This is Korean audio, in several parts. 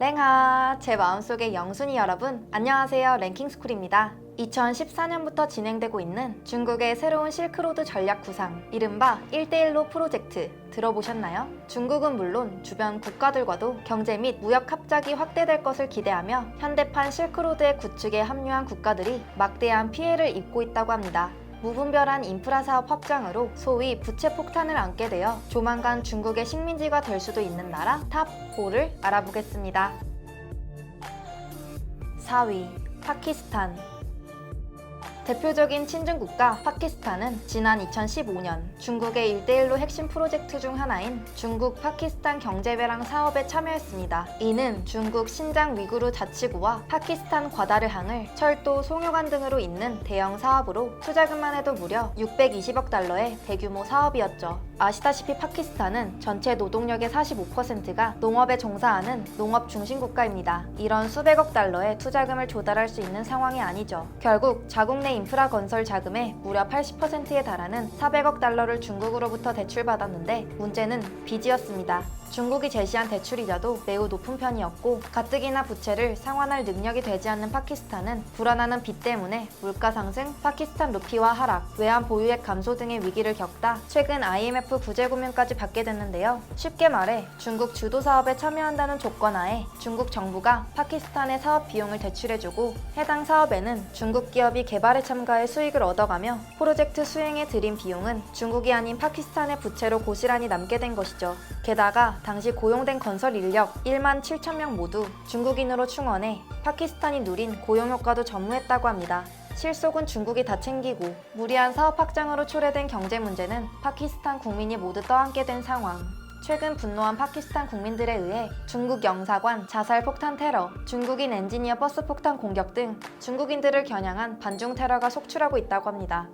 랭하! 제 마음속의 영순이 여러분, 안녕하세요. 랭킹스쿨입니다. 2014년부터 진행되고 있는 중국의 새로운 실크로드 전략 구상, 이른바 1대1로 프로젝트 들어보셨나요? 중국은 물론 주변 국가들과도 경제 및 무역 합작이 확대될 것을 기대하며 현대판 실크로드의 구축에 합류한 국가들이 막대한 피해를 입고 있다고 합니다. 무분별한 인프라 사업 확장으로 소위 부채 폭탄을 안게 되어 조만간 중국의 식민지가 될 수도 있는 나라 탑4를 알아보겠습니다. 4위, 파키스탄. 대표적인 친중국가 파키스탄은 지난 2015년 중국의 1대1로 핵심 프로젝트 중 하나인 중국 파키스탄 경제배랑 사업에 참여했습니다. 이는 중국 신장 위구르 자치구와 파키스탄 과다르항을 철도, 송유관 등으로 잇는 대형 사업으로 투자금만 해도 무려 620억 달러의 대규모 사업이었죠. 아시다시피 파키스탄은 전체 노동력의 45%가 농업에 종사하는 농업 중심 국가입니다. 이런 수백억 달러의 투자금을 조달할 수 있는 상황이 아니죠. 결국 자국 내 인프라 건설 자금의 무려 80%에 달하는 400억 달러를 중국으로부터 대출받았는데 문제는 빚이었습니다. 중국이 제시한 대출이자도 매우 높은 편이었고 가뜩이나 부채를 상환할 능력이 되지 않는 파키스탄은 불어나는 빚 때문에 물가 상승, 파키스탄 루피화 하락, 외환 보유액 감소 등의 위기를 겪다 최근 IMF 구제금융까지 받게 됐는데요. 쉽게 말해 중국 주도 사업에 참여한다는 조건하에 중국 정부가 파키스탄의 사업 비용을 대출해주고 해당 사업에는 중국 기업이 개발에 참가해 수익을 얻어가며 프로젝트 수행에 들인 비용은 중국이 아닌 파키스탄의 부채로 고스란히 남게 된 것이죠. 게다가 당시 고용된 건설 인력 1만 7천 명 모두 중국인으로 충원해 파키스탄이 누린 고용 효과도 전무했다고 합니다. 실속은 중국이 다 챙기고 무리한 사업 확장으로 초래된 경제 문제는 파키스탄 국민이 모두 떠안게 된 상황. 최근 분노한 파키스탄 국민들에 의해 중국 영사관 자살 폭탄 테러, 중국인 엔지니어 버스 폭탄 공격 등 중국인들을 겨냥한 반중 테러가 속출하고 있다고 합니다.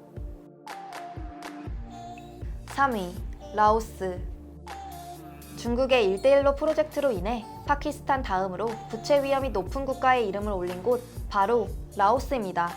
3위, 라오스. 중국의 1대1로 프로젝트로 인해 파키스탄 다음으로 부채 위험이 높은 국가의 이름을 올린 곳 바로 라오스입니다.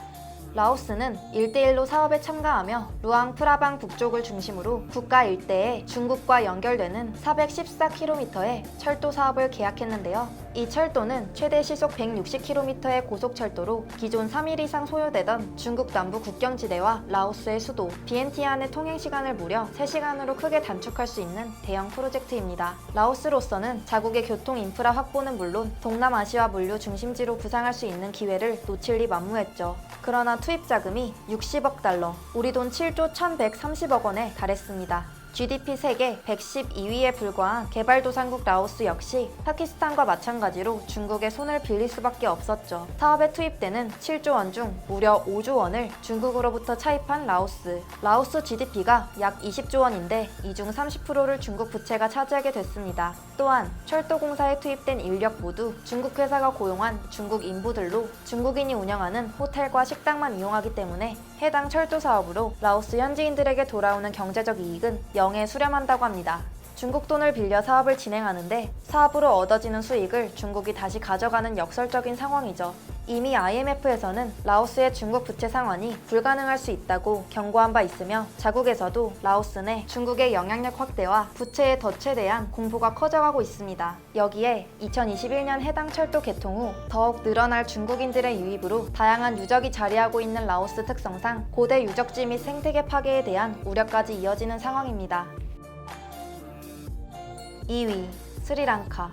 라오스는 1대1로 사업에 참가하며 루앙 프라방 북쪽을 중심으로 국가 일대에 중국과 연결되는 414km의 철도 사업을 계약했는데요. 이 철도는 최대 시속 160km의 고속철도로 기존 3일 이상 소요되던 중국 남부 국경지대와 라오스의 수도 비엔티안의 통행시간을 무려 3시간으로 크게 단축할 수 있는 대형 프로젝트입니다. 라오스로서는 자국의 교통 인프라 확보는 물론 동남아시아 물류 중심지로 부상할 수 있는 기회를 놓칠 리 만무했죠. 그러나 투입 자금이 60억 달러, 우리 돈 7조 1130억 원에 달했습니다. GDP 세계 112위에 불과한 개발도상국 라오스 역시 파키스탄과 마찬가지로 중국의 손을 빌릴 수밖에 없었죠. 사업에 투입되는 7조 원 중 무려 5조 원을 중국으로부터 차입한 라오스. 라오스 GDP가 약 20조 원인데 이 중 30%를 중국 부채가 차지하게 됐습니다. 또한 철도공사에 투입된 인력 모두 중국 회사가 고용한 중국 인부들로 중국인이 운영하는 호텔과 식당만 이용하기 때문에 해당 철도 사업으로 라오스 현지인들에게 돌아오는 경제적 이익은 영에 수렴한다고 합니다. 중국 돈을 빌려 사업을 진행하는데 사업으로 얻어지는 수익을 중국이 다시 가져가는 역설적인 상황이죠. 이미 IMF에서는 라오스의 중국 부채 상환이 불가능할 수 있다고 경고한 바 있으며 자국에서도 라오스 내 중국의 영향력 확대와 부채의 덫에 대한 공포가 커져가고 있습니다. 여기에 2021년 해당 철도 개통 후 더욱 늘어날 중국인들의 유입으로 다양한 유적이 자리하고 있는 라오스 특성상 고대 유적지 및 생태계 파괴에 대한 우려까지 이어지는 상황입니다. 2위, 스리랑카.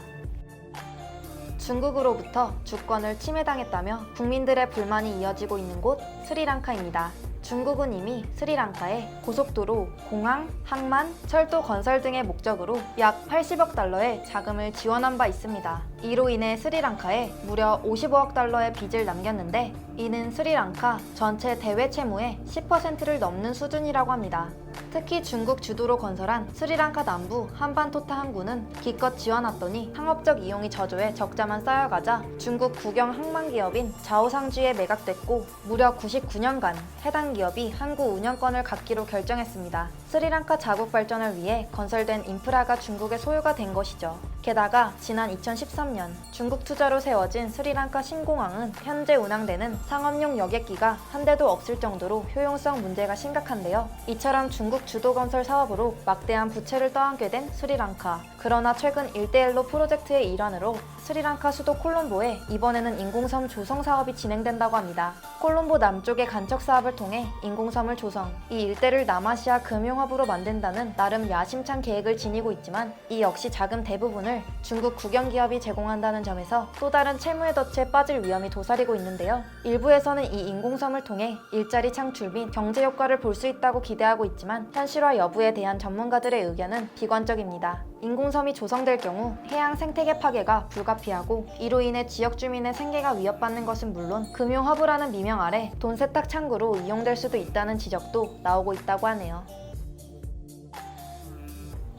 중국으로부터 주권을 침해당했다며 국민들의 불만이 이어지고 있는 곳 스리랑카입니다. 중국은 이미 스리랑카에 고속도로, 공항, 항만, 철도 건설 등의 목적으로 약 80억 달러의 자금을 지원한 바 있습니다. 이로 인해 스리랑카에 무려 55억 달러의 빚을 남겼는데 이는 스리랑카 전체 대외 채무의 10%를 넘는 수준이라고 합니다. 특히 중국 주도로 건설한 스리랑카 남부 한반토타 항구는 기껏 지어놨더니 상업적 이용이 저조해 적자만 쌓여가자 중국 국영 항만기업인 자오상주에 매각됐고 무려 99년간 해당 기업이 항구 운영권을 갖기로 결정했습니다. 스리랑카 자국 발전을 위해 건설된 인프라가 중국의 소유가 된 것이죠. 게다가 지난 2013년 중국 투자로 세워진 스리랑카 신공항은 현재 운항되는 상업용 여객기가 한 대도 없을 정도로 효용성 문제가 심각한데요. 이처럼 중국 주도 건설 사업으로 막대한 부채를 떠안게 된 스리랑카. 그러나 최근 1대1로 프로젝트의 일환으로 스리랑카 수도 콜롬보에 이번에는 인공섬 조성 사업이 진행된다고 합니다. 콜롬보 남쪽의 간척 사업을 통해 인공섬을 조성, 이 일대를 남아시아 금융허브로 만든다는 나름 야심찬 계획을 지니고 있지만 이 역시 자금 대부분을 중국 국영기업이 제공한다는 점에서 또 다른 채무의 덫에 빠질 위험이 도사리고 있는데요. 일부에서는 이 인공섬을 통해 일자리 창출 및 경제 효과를 볼 수 있다고 기대하고 있지만 현실화 여부에 대한 전문가들의 의견은 비관적입니다. 인공섬이 조성될 경우 해양 생태계 파괴가 불가피하고 이로 인해 지역 주민의 생계가 위협받는 것은 물론 금융허브라는 미명 아래 돈 세탁 창구로 이용될 수도 있다는 지적도 나오고 있다고 하네요.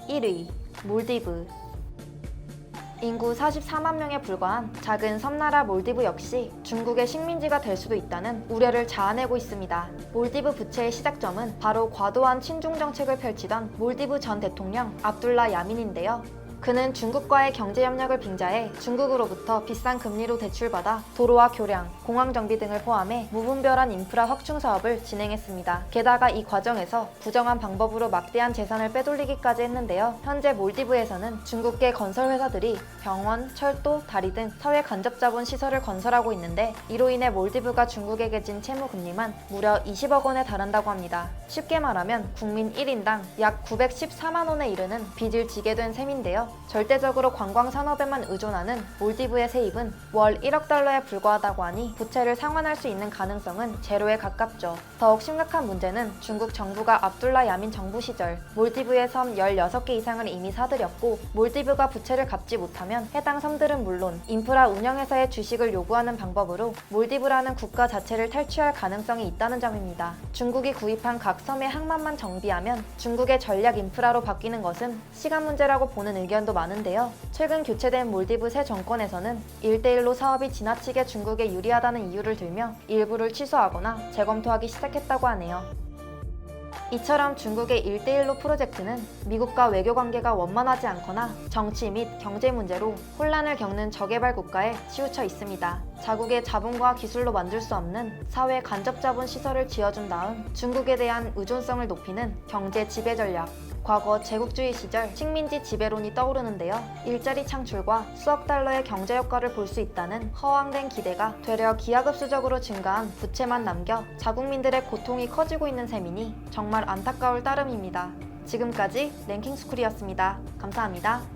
1위 몰디브. 인구 44만 명에 불과한 작은 섬나라 몰디브 역시 중국의 식민지가 될 수도 있다는 우려를 자아내고 있습니다. 몰디브 부채의 시작점은 바로 과도한 친중 정책을 펼치던 몰디브 전 대통령 압둘라 야민인데요. 그는 중국과의 경제협력을 빙자해 중국으로부터 비싼 금리로 대출받아 도로와 교량, 공항 정비 등을 포함해 무분별한 인프라 확충 사업을 진행했습니다. 게다가 이 과정에서 부정한 방법으로 막대한 재산을 빼돌리기까지 했는데요. 현재 몰디브에서는 중국계 건설회사들이 병원, 철도, 다리 등 사회 간접자본 시설을 건설하고 있는데 이로 인해 몰디브가 중국에게 진 채무 금리만 무려 20억 원에 달한다고 합니다. 쉽게 말하면 국민 1인당 약 914만 원에 이르는 빚을 지게 된 셈인데요. 절대적으로 관광 산업에만 의존하는 몰디브의 세입은 월 1억 달러에 불과하다고 하니 부채를 상환할 수 있는 가능성은 제로에 가깝죠. 더욱 심각한 문제는 중국 정부가 압둘라 야민 정부 시절 몰디브의 섬 16개 이상을 이미 사들였고 몰디브가 부채를 갚지 못하면 해당 섬들은 물론 인프라 운영회사의 주식을 요구하는 방법으로 몰디브라는 국가 자체를 탈취할 가능성이 있다는 점입니다. 중국이 구입한 각 섬의 항만만 정비하면 중국의 전략 인프라로 바뀌는 것은 시간 문제라고 보는 의견도 많은데요. 최근 교체된 몰디브 새 정권에서는 1대1로 사업이 지나치게 중국에 유리하다는 이유를 들며 일부를 취소하거나 재검토하기 시작했다고 하네요. 이처럼 중국의 1대1로 프로젝트는 미국과 외교 관계가 원만하지 않거나 정치 및 경제 문제로 혼란을 겪는 저개발 국가에 치우쳐 있습니다. 자국의 자본과 기술로 만들 수 없는 사회 간접자본 시설을 지어준 다음 중국에 대한 의존성을 높이는 경제 지배 전략. 과거 제국주의 시절 식민지 지배론이 떠오르는데요. 일자리 창출과 수억 달러의 경제 효과를 볼 수 있다는 허황된 기대가 되려 기하급수적으로 증가한 부채만 남겨 자국민들의 고통이 커지고 있는 셈이니 정말 안타까울 따름입니다. 지금까지 랭킹스쿨이었습니다. 감사합니다.